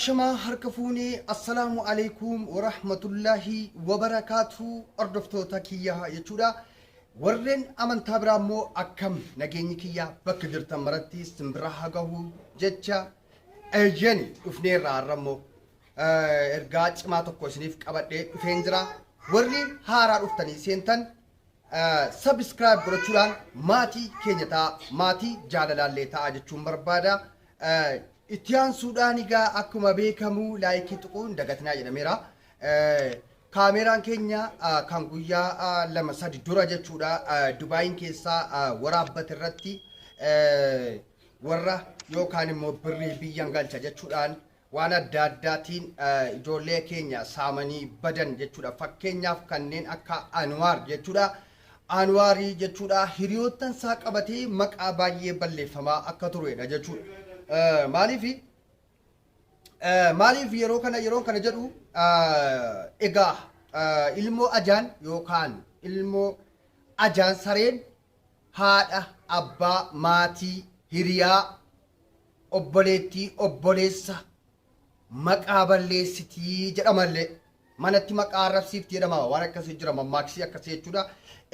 Ashama harkafuuni assalaamu alaikum wa rahmatullahi wa barakaatu ordoftoota kiyyaa jechuudha. Warreen amantaa biraa immoo akkam nageenyi kiyyaa bakka jirtan maratti simbira hagahu jecha eeyyani dhufneerraa har'ammoo ergaa cimaa tokko isiniif qabadhee dhufeen jira. Warri haaraa dhuftanii seentan subscribe godhachuudhaan maatii keenya ta'a, maatii jaalalaallee ta'a jechuun barbaada. Itiyaan Suudaan egaa akkuma beekamu laayikii tuquun dagatinaa jedhameera. Kaameraan keenya kan guyyaa lama sadi dura jechuudha Dubaayin keessaa waraabbate irratti warra yookaan immoo birrii biyyan galcha jechuudhaan waan adda addaatiin ijoollee keenya saamanii badan jechuudha. Fakkeenyaaf kanneen akka Anwaar jechuudha. Anwaarii jechuudha hiriyoottan isaa qabatee maqaa baay'ee balleeffamaa akka turedha jechuudha. Maaliif yeroo kana jedhu egaa ilmoo ajaan yookaan ilmoo ajaan sareen haadha abbaa maatii hiriyaa obboleettii obboleessa maqaa balleessitii jedhamallee manatti maqaa arrabsiifti jedhama waan akkasii jira mammaaksii akkasii jechuudha.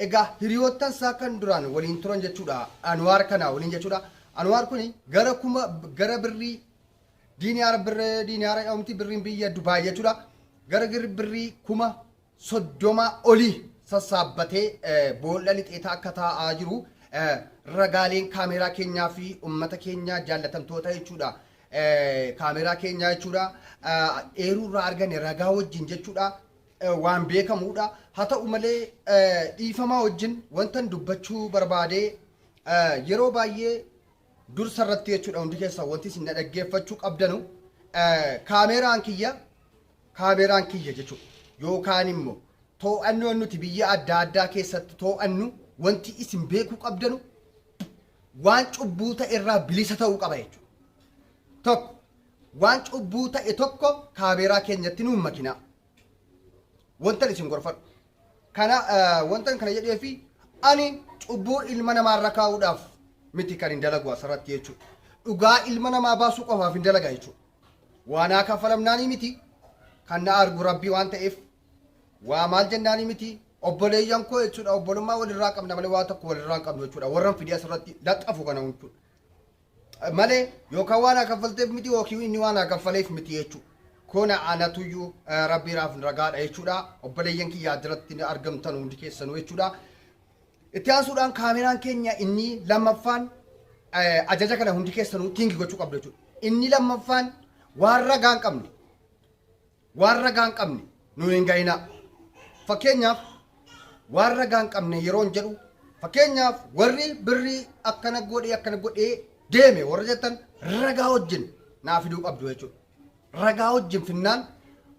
Egaa hiriyoottan isaa kan duraan waliin turan jechuudha Anwaar kana waliin jechuudha. Anwaar kuni gara birrii diinaara jedhamti birriin biyya Dubaay jechuudha. Gara birrii 30 olii sassaabbatee boolla lixeetaa akka taa'aa jiru ragaaleen kaameraa keenyaa fi uummata keenyaa jaallatamtoota jechuudha. Kaameraa keenyaa jechuudha eeruurraa argane ragaa wajjin jechuudha waan beekamuudha. Haa ta'u malee dhiifamaa wajjin wantan dubbachuu barbaade yeroo baay'ee dursa irratti jechuudha hundi keessa wanti isin dhaggeeffachuu qabdanu kaameraan kiyya jechuudha yookaan immoo to'annoo nuti biyya adda addaa keessatti to'annu wanti isin beekuu qabdanu waan cubbuu ta'e irraa bilisa ta'uu qaba jechuudha. Tokko waan cubbuu ta'e tokko kaameraa keenyatti nuun makinaa wantan isin gorfadhu kana wantan kana jedhee fi ani cubbuu ilma namaarra kaa'uudhaaf miti kan hin dalagu asirratti jechuudha. Dhugaa ilma namaa baasuu qofaaf hin dalaga jechuudha. Waan akka falamnaanii miti kan na argu rabbii waan ta'eef waa maal jennaanii miti obboleeyyan koo jechuudha obbolummaa walirraa qabna malee waa tokko walirraa qabnu jechuudha warran fidii asirratti laxxafu kana jechuudha. Malee yookaan waan akka kaffalteef miti yookiin inni waan akka kaffaleef miti jechuudha. Kona anatuyyuu rabbiiraaf ragaadha jechuudha. Obboleeyyan kiyyaa jiratti argamtan hundi keessanuu jechuudha. Itti aansuudhaan kaameraan keenya inni lammaffaan ajaja kana hundi keessanuu tiingi gochuu qabdu jechuudha. Inni lammaffaan waan ragaa hin qabne nuyi hin ga'inaa. Fakkeenyaaf waan ragaa hin qabne yeroo hin jedhu fakkeenyaaf warri birrii akkana godhee deeme warra jettan ragaa wajjin naa fiduu qabdu jechuudha. Ragaa wajjin finnaan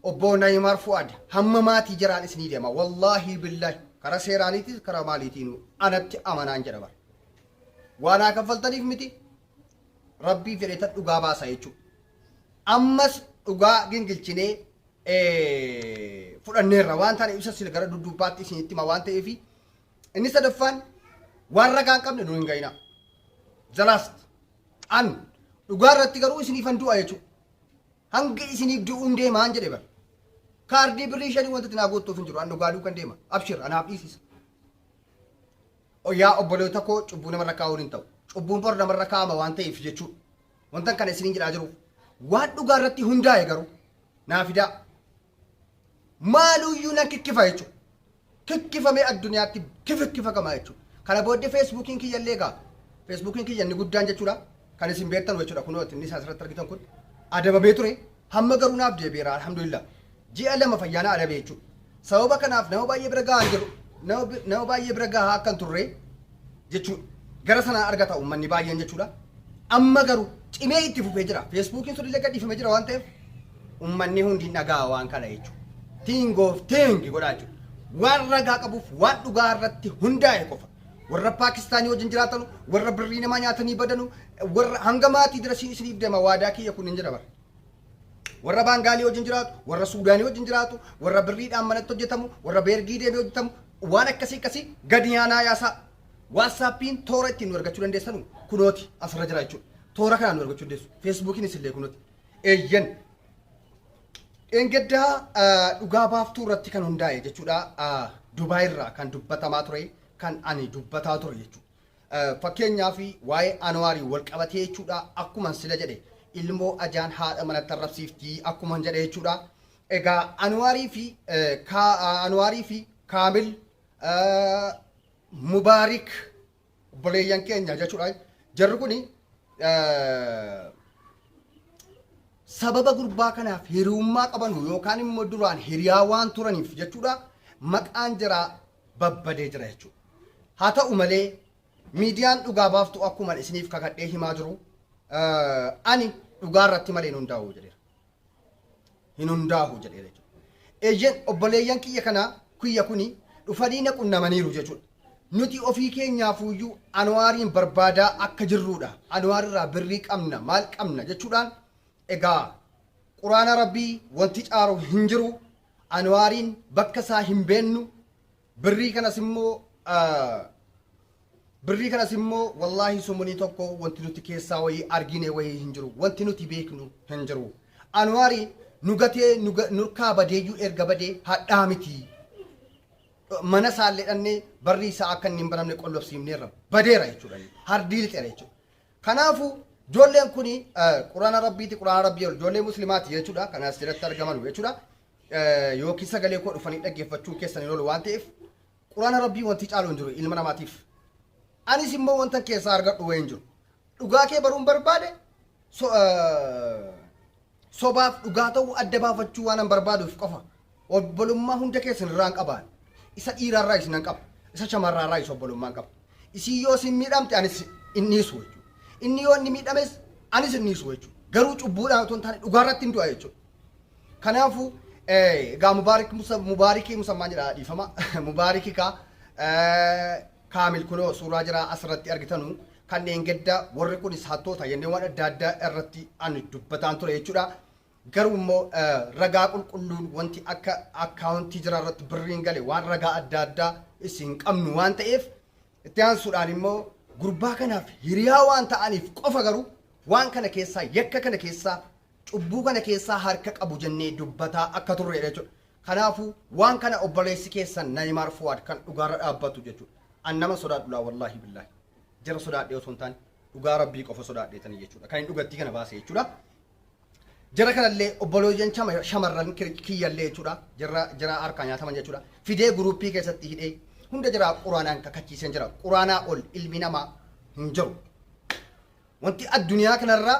obbo Nayimaar Fu'aad hamma maatii jiraan isinii deema wallaahi billaahi. Kara seeraaniitis kara maaliitiin anatti amanaan jedha bara. Waan akka kaffaltaniif miti rabbii fedhetan dhugaa baasa jechuudha. Ammas dhugaa gingilchinee fudhanneerra waan ta'an ibsa sila gara dudduubbaatti isinitti hima waan ta'eef inni sadaffaan waan ragaa hin qabne nu hin ga'inaa. Zalaast an dhugaa irratti garuu isiniifan du'a jechuudha. Hanga isiniif du'uun deemaan jedhe bara. Kaardii birrii 5 wanti naa gootuuf hin jiru an dhugaa duukan deema abshir anaaf dhiisisa. Yaa obboleota koo cubbuu namarra kaa'uun hin ta'u cubbuun bor namarra kaa'ama waan ta'eef jechuudha. Wantan kana isiniin jedhaa jiru waan dhugaa irratti hundaa'e garuu naa fidaa maaluyyuu nan kikkifa jechuudha. Kikkifamee addunyaatti kifakama jechuudha. Kana booddee feesbuukiin kiyya illee egaa feesbuukiin kiyya inni guddaan jechuudha kan isin beektan jechuudha kunoo inni asirratti argitan kun adabamee ture hamma garuu naaf deebi'eera alhamdulillah. Ji'a lama fayyaana adabe jechuudha. Sababa kanaaf nama baay'ee bira gahaa jiru. Nama baay'ee bira gahaa akkan turre jechuudha. Gara sanaan argata uummanni baay'een jechuudha. Amma garuu cimee itti fufee jira. Feesbuukiin sun illee gadhiifamee jira waan ta'eef uummanni hundi nagaa waan kana jechuudha. Tiingoof teengi godhaa jechuudha. Waan ragaa qabuuf waan dhugaa irratti hundaa'e qofa. Warra Paakistaanii wajjin jiraatanu, warra birrii namaa nyaatanii badanu, warra hanga maatii dira isiniif deema waadaa kiyya kun hin jira bara. Warra Baangaalii wajjin jiraatu, warra Suudaanii wajjin jiraatu, warra birriidhaan manatti hojjetamu, warra beergii deemee hojjetamu, waan akkasii gadi nyaanaa yaasaa. WhatsAppiin toora ittiin nu argachuu dandeessanu kunooti asirra jira jechuudha. Toora kanaan nu argachuu dandeessu. Feesbuukiinis illee kunooti. Eeyyan Engeddaa dhugaa baaftuu irratti kan hundaa'e jechuudha. Dubaay irraa kan dubbatamaa ture kan ani dubbataa ture jechuudha. Fakkeenyaaf waa'ee Anwaarii wal qabatee jechuudha akkuma sila jedhe ilmoo ajaan haadha manatti arrabsiiftii akkuma jedhe jechuudha. Egaa Anwaarii fi Kaamil Mubaarik obboleeyyan keenya jechuudha. Jarri kuni sababa gurbaa kanaaf hiriyummaa qaban yookaan immoo duraan hiriyaa waan turaniif jechuudha maqaan jira babbadee jira jechuudha. Haa ta'u malee miidiyaan dhugaa baaftu akkuma isiniif kakadhee himaa jiru ani dhugaa irratti malee hin hundaa'u jedheera. Hin hundaa'u jedheera jechuudha. Eeyyan obboleeyyan kiyya kana kiyya kuni dhufanii na qunnamaniiru jechuudha. Nuti ofii keenyaafuyyuu Anwaariin barbaadaa akka jirruudha. Anwaar irraa birrii qabna maal qabna jechuudhaan egaa quraana rabbii wanti caaru hin jiru. Anwaariin bakka isaa hin beennu. Birrii kanas immoo wallaahi sumunii tokko wanti nuti keessaa wayii argine wayii hin jiru. Wanti nuti beeknu hin jiru. Anwaariin nu gatee nurkaa badeeyyuu erga badee hadhaa miti. Mana isaallee dhannee barri isaa akka inni hin baramne qollobsiifneerra badeera jechuudha. Hardii lixeera jechuudha. Kanaafuu ijoolleen kuni quraana rabbiiti quraana rabbii ijoollee muslimaati jechuudha. Kanaas jalatti argaman jechuudha. Yookiin sagalee koo dhufanii dhaggeeffachuu keessan hin oolu waan ta'eef quraana rabbii wanti caalu hin jiru ilma namaatiif. Anis immoo wanta keessaa argadhu wayii hin jiru. Dhugaa kee baruun barbaade sobaaf dhugaa ta'uu adda baafachuu waan barbaaduuf qofa. Obbolummaa hunda keessan irraan qabaan. Isa dhiirarraa isin hin qabu. Isa shamarraarraa isa obbolummaan qabu. Isin yoo isin miidhamte anis inniisu jechuudha. Inni yoo inni miidhames anis inniisu jechuudha. Garuu cubbuudhaan otoo hin taane dhugaarratti hin du'a jechuudha. Kanaafuu egaa mubaarikii musammaan jedha dhiifama. Mubaarikii Kaamil kunoo suuraa jira asirratti argitanu kanneen gadda warri kunis hattoota jennee waan adda addaa irratti ani dubbataan ture jechuudha. Garuu immoo ragaa qulqulluun wanti akka akkaawuntii jira irratti birriin gale waan ragaa adda addaa isin qabnu waan ta'eef itti aansuudhaan immoo gurbaa kanaaf hiriyaa waan ta'aniif qofa garuu waan kana keessaa yakka kana keessaa cubbuu kana keessaa harka qabu jennee dubbataa akka turre jechuudha. Kanaafuu waan kana obboleessi keessan Naymaar Fuwaad kan dhugaarra dhaabbatu jechuudha. An nama sodaadhu laa wallaahi billaahi. Jara sodaadhee osoo hin taane dhugaa rabbii qofa sodaadheetanii jechuudha. Kan hin dhugattii kana baase jechuudha. Jara kanallee obboleeyyan shamarran kiyyallee jechuudha. Jara harkaa nyaataman jechuudha. Fidee guruppii keessatti hidhee hunda jira quraanaan kakachiisan jira. Quraanaa ol ilmi namaa hin jiru. Wanti addunyaa kanarraa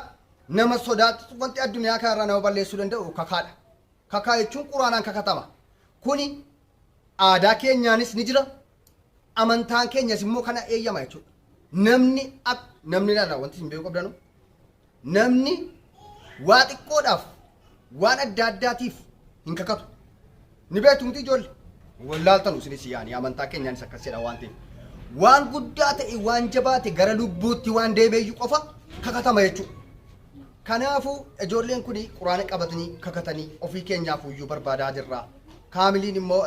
nama sodaatu wanti addunyaa kanarraa nama balleessuu danda'u kakaadha. Kakaa jechuun quraanaan kakatama. Kuni aadaa keenyaanis ni jira. Amantaan keenyas immoo kana eeyyama jechuudha. Namni laala wanti hin beeku qabdanu. Namni waa xiqqoodhaaf waan adda addaatiif hin kakatu. Ni beektu miti ijoollee. Wallaaltanu isinis yaani amantaa keenyaanis akkasidha waan ta'eef. Waan guddaa ta'e waan jabaate gara lubbuutti waan deebi'u qofa kakatama jechuudha. Kanaafuu ijoolleen kuni quraana qabatanii kakatanii ofii keenyaaf iyyuu barbaadaa jirra. Kaamiliin immoo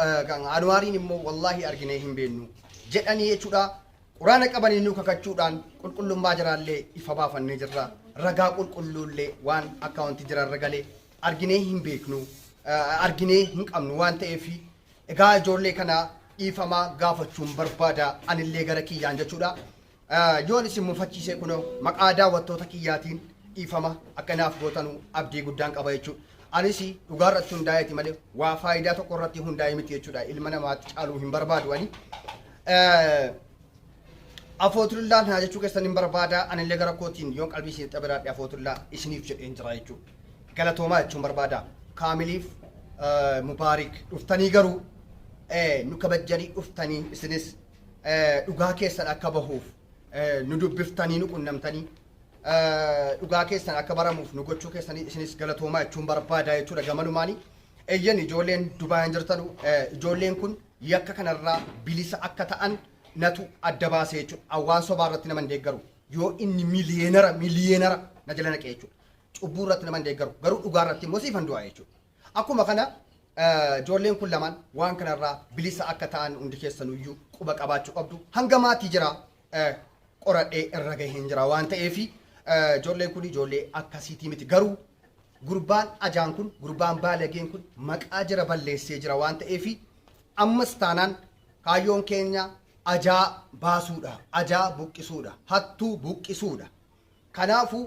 Anwaariin immoo wallaahi arginee hin beeknu jedhanii jechuudha. Quraana qabanii nu kakachuudhaan qulqullummaa jiraallee ifa baafannee jirra. Ragaa qulqulluullee waan akkaawuntii jirarra galee arginee hin beeknu arginee hin qabnu waan ta'eef egaa ijoollee kana dhiifamaa gaafachuun barbaada anillee gara kiyyaan jechuudha. Yoon isin mufachiisee kunoo maqaa daawwattoota kiyyaatiin dhiifama akkanaaf gootanu abdii guddaan qaba jechuudha. Anis dhugaarratti hundaa'eeti malee waa faayidaa tokko irratti hundaa'e miti jechuudha. Ilma namaatti caaluu hin barbaadu ani. Afootullaa na jechuu keessan hin barbaada anillee gara kootiin yoon qalbii isin xabiraadhe afootullaa isiniif jedheen jira jechuudha. Galatoomaa jechuun barbaada. Kaamiliif Mubaarik dhuftanii garuu nu kabajjanii dhuftanii isinis dhugaa keessan akka bahuuf nu dubbiftanii nu qunnamtanii dhugaa keessan akka baramuuf nu gochuu keessanii isinis galatoomaa jechuun barbaada jechuudha gamanumaanii. Eeyyan ijoolleen Dubaayaan jirtanu ijoolleen kun yakka kanarraa bilisa akka ta'an natu adda baasee jechuudha. Hawaan sobaa irratti nama hin deeggaru yoo inni miliyeenara na jala naqee jechuudha. Cubbuu irratti nama hin deeggaru garuu dhugaa irratti immoo siifan du'aa jechuudha. Akkuma kana ijoolleen kun lamaan waan kanarraa bilisa akka ta'an hundi keessanuyyuu quba qabaachuu qabdu. Hanga maatii jira qoradhee irra gahee hin jira waan ta'eef ijoolleen kun ijoollee akkasiitii miti garuu gurbaan ajaan kun gurbaan baalageen kun maqaa jira balleessee jira waan ta'eefi ammas taanaan kaayyoon keenya ajaa baasuudha, ajaa buqqisuudha, hattuu buqqisuudha. Kanaafuu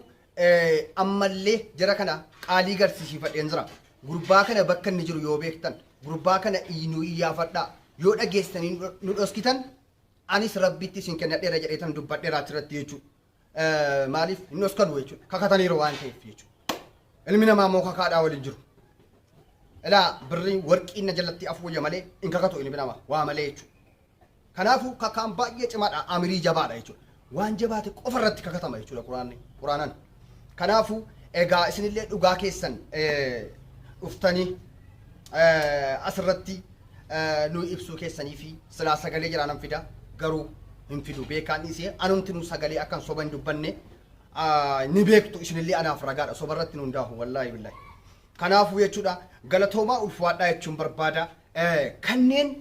ammallee jara kana qaalii garsiisifadheen jira. Gurbaa kana bakka inni jiru yoo beektan, gurbaa kana nu iyyaafadhaa yoo dhageessanii nu dhoskitan anis rabbitti isin kennadheera jedheetan dubbadheera achirratti jechuudha. Maaliif inni oskanu jechuudha. Kakataniiru waan ta'eef jechuudha. Ilmi namaa immoo kakaadhaa waliin jiru. Ilaa birriin warqiin na jalatti afuuyya malee hin kakatu ilmi namaa waa malee jechuudha. Kanaafuu kakaan baay'ee cimaadha, amirii jabaadha jechuudha. Waan jabaate qofa irratti kakatama jechuudha quraanaan. Kanaafuu egaa isinillee dhugaa keessan dhuftanii asirratti nu ibsuu keessanii fi silaa sagalee jiraanan fida garuu hin fidu beekaan isee anumti nu sagalee akkan soba hin dubbanne ni beektu isinillee anaaf ragaadha soba irratti nu hundaahu wallaahi billahi. Kanaafuu jechuudha galatoomaa ulfaadhaa jechuun barbaada. Kanneen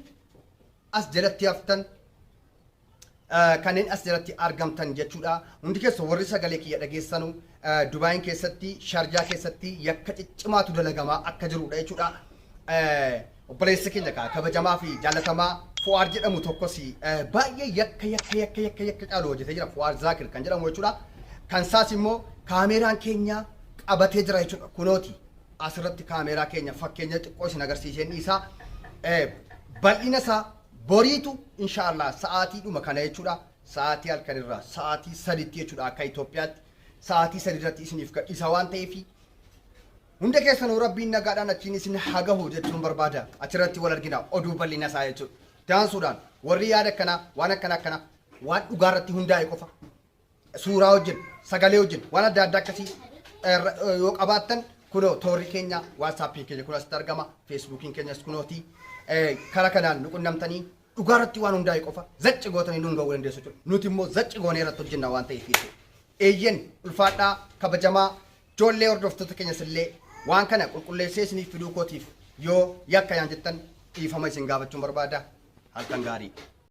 as jalatti haftan kanneen as jalatti argamtan jechuudha. Hundi keessa warri sagalee kiyya dhageessanu Dubaayin keessatti, Sharjaa keessatti yakka ciccimaatu dalagamaa akka jirudha jechuudha. Obboleessi keenya kabajamaa fi jaallatamaa Fuwaar jedhamu tokkos baay'ee yakka caalu hojjetee jira. Fuwaar Zaakir kan jedhamu jechuudha. Kan isaas immoo kaameraan keenya qabatee jira jechuudha. Kunooti asirratti kaameraa keenya fakkeenya xiqqoo isin agarsiiseen isaa bal'ina isaa boriitu inshallah sa'aatii dhuma kana jechuudha. Sa'aatii halkanirraa sa'aatii sadiitti jechuudha akka Itoophiyaatti sa'aatii sadiirratti isiniif gadhiisa waan ta'eef hunda keessanuu rabbiin nagaadhaan achiin isin hagahu jechuun barbaada. Achirratti wal argina oduu bal'ina isaa jechuudha. Daansuudhaan warri yaada akkanaa waan akkana waan dhugaarratti hundaa'e qofa suuraa wajjin sagalee wajjin waan adda addaa akkasii yoo qabaattan kunoo toorri keenya waatsaappii keenya kun asitti argama feesbuukiin keenyas kunooti karaa kanaan nu qunnamtanii dhugaarratti waan hundaa'e qofa zacci gootanii nu ga'uu dandeessu jechuudha. Nuti immoo zacci goonee irratti hojjenna waan ta'eef eeyyen ulfaadhaa kabajamaa ijoollee hordoftoota keenyas illee waan kana qulqulleessee isiniif fiduu kootiif yoo yakka yaan jettan dhiifama isin gaafachuun barbaada. Halkan gaarii.